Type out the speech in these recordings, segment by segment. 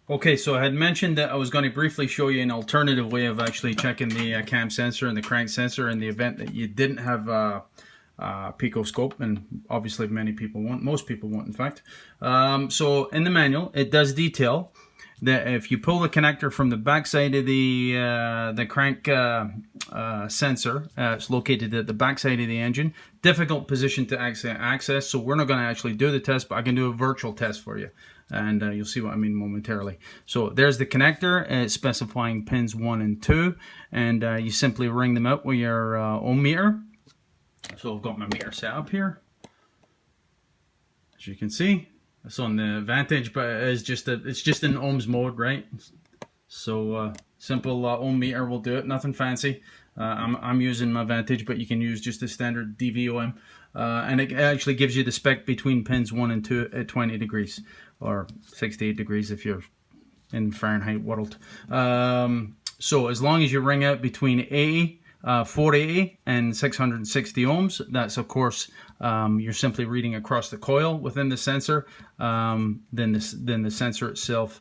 Okay, so I had mentioned that I was going to briefly show you an alternative way of actually checking the cam sensor and the crank sensor in the event that you didn't have pico scope, and obviously many people won't, most people won't in fact. So in the manual it does detail that if you pull the connector from the back side of the crank sensor, it's located at the back side of the engine. Difficult position to access, so we're not going to actually do the test, but I can do a virtual test for you, and you'll see what I mean momentarily. So there's the connector, it's specifying pins 1 and 2, and you simply ring them out with your ohm meter. So I've got my meter set up here, as you can see. It's on the Vantage, but it's just in ohms mode, right? So simple ohm meter will do it, nothing fancy. I'm using my Vantage, but you can use just a standard DVOM, and it actually gives you the spec between pins 1 and 2 at 20 degrees or 68 degrees if you're in Fahrenheit world. So as long as you ring out between 480 and 660 ohms, that's of course you're simply reading across the coil within the sensor, then the sensor itself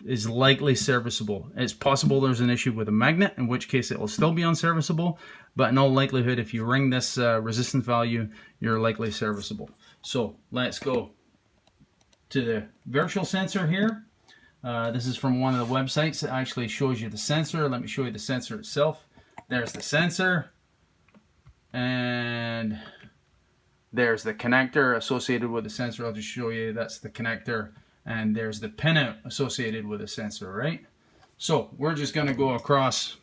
is likely serviceable. It's possible there's an issue with a magnet, in which case it will still be unserviceable, but in all likelihood if you ring this resistance value, you're likely serviceable. So let's go to the virtual sensor here. This is from one of the websites that actually shows you the sensor. Let me show you the sensor itself. There's the sensor, and there's the connector associated with the sensor. I'll just show you, that's the connector, and there's the pinout associated with the sensor, right? So we're just going to go across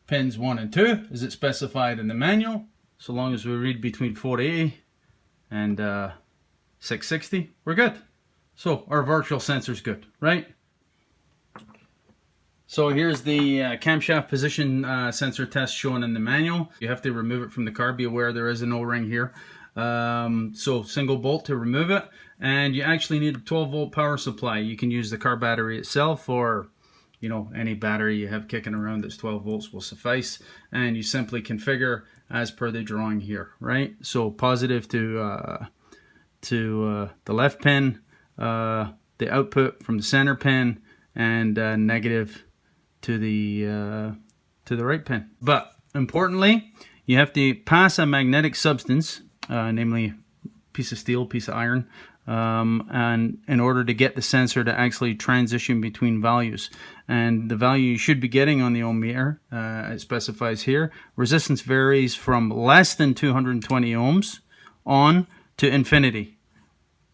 pins 1 and 2 as it's specified in the manual. So long as we read between 480 and 660, we're good. So our virtual sensor's good, right? So here's the camshaft position sensor test shown in the manual. You have to remove it from the car. Be aware there is an O-ring here. So single bolt to remove it, and you actually need a 12-volt power supply. You can use the car battery itself, or any battery you have kicking around that's 12 volts will suffice, and you simply configure as per the drawing here, right? So positive to the left pin, the output from the center pin, and negative to the right pin. But importantly, you have to pass a magnetic substance, namely piece of steel, piece of iron, and in order to get the sensor to actually transition between values. And the value you should be getting on the ohm meter, it specifies here, resistance varies from less than 220 ohms on to infinity,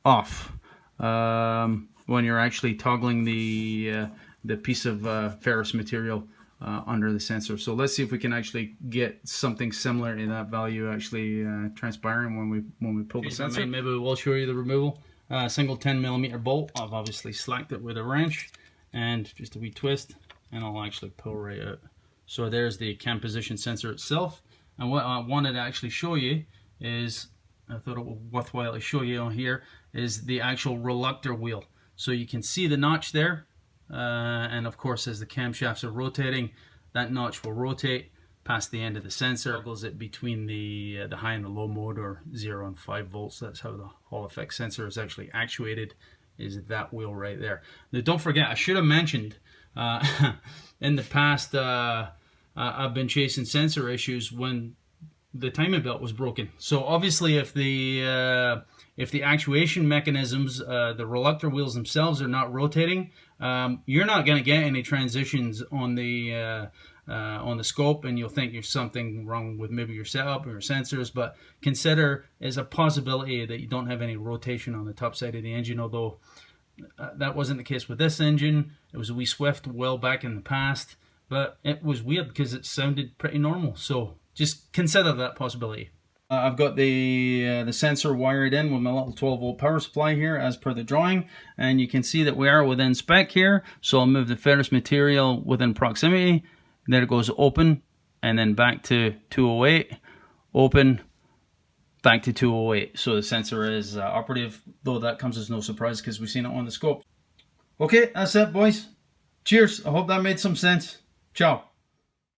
off, when you're actually toggling the piece of ferrous material under the sensor. So let's see if we can actually get something similar to that value actually transpiring when we pull the sensor. Maybe we'll show you the removal. Single 10mm bolt. I've obviously slacked it with a wrench, and just a wee twist, and I'll actually pull right out. So there's the cam position sensor itself. And what I wanted to actually show you is, I thought it was worthwhile to show you on here, is the actual reluctor wheel. So you can see the notch there. And of course, as the camshafts are rotating, that notch will rotate past the end of the sensor. It toggles it between the high and the low mode, or 0 and 5 volts. That's how the Hall effect sensor is actually actuated, is that wheel right there. Now don't forget, I should have mentioned in the past, I've been chasing sensor issues when the timing belt was broken. So obviously if the actuation mechanisms, the reluctor wheels themselves, are not rotating, you're not going to get any transitions on the scope, and you'll think there's something wrong with maybe your setup or your sensors. But consider as a possibility that you don't have any rotation on the top side of the engine, although that wasn't the case with this engine. It was a wee Swift well back in the past, but it was weird because it sounded pretty normal. So just consider that possibility. I've got the sensor wired in with my little 12-volt power supply here as per the drawing, and you can see that we are within spec here. So I'll move the ferrous material within proximity. There it goes, open, and then back to 208, open, back to 208. So the sensor is operative, though that comes as no surprise because we've seen it on the scope. Okay, that's it, boys. Cheers. I hope that made some sense. Ciao.